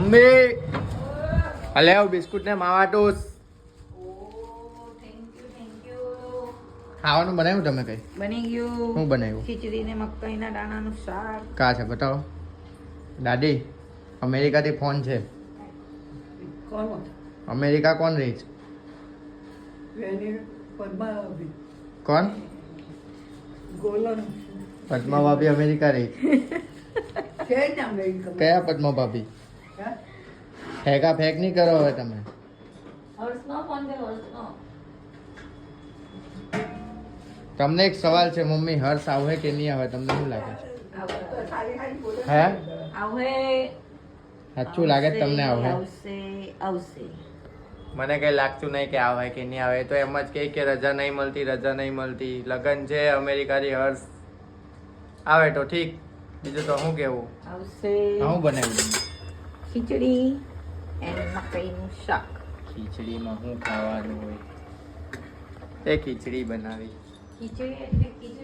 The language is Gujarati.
મમ્મી અલે આવ બિસ્કુટ ને માવા ટોસ. ખાવાનું બનાવ્યું તમે કઈ? બની ગયું. શું બનાવ્યું? ખીચડી ને મકાઈના દાણાનું શાક. કા છે બતાવો. દાદી અમેરિકાથી ફોન છે. કોણ? અમેરિકા કોણ રહી છે? કોણ? ગોલન. પદ્મા ભાભી અમેરિકા રહી છે. કયા પદ્મા ભાભી? ફેંકા ફેંક નહીં કરો હવે તમે. હર્ષનો ફોન દે. હર્ષનો. તમને એક સવાલ છે મમ્મી, હર્ષ આવે કે નહીં આવે તમને શું લાગે છે? હે આવે. સાચું લાગે છે તમને આવે? આવશે આવશે. મને કઈ લાગતું નહીં કે આવે કે નહીં આવે. તો એમ જ કહે કે રજા નહીં મળતી, રજા નહીં મળતી. લગન છે અમેરિકાથી, હર્ષ આવે તો ઠીક, બીજું તો શું કેવું. આવશે. હું બનાવ્યું? ખીચડી અને મકાઈનું શાક. ખીચડીમાં શું ખાવાનું હોય? એ ખીચડી બનાવી. ખીચડી એટલે ખીચડી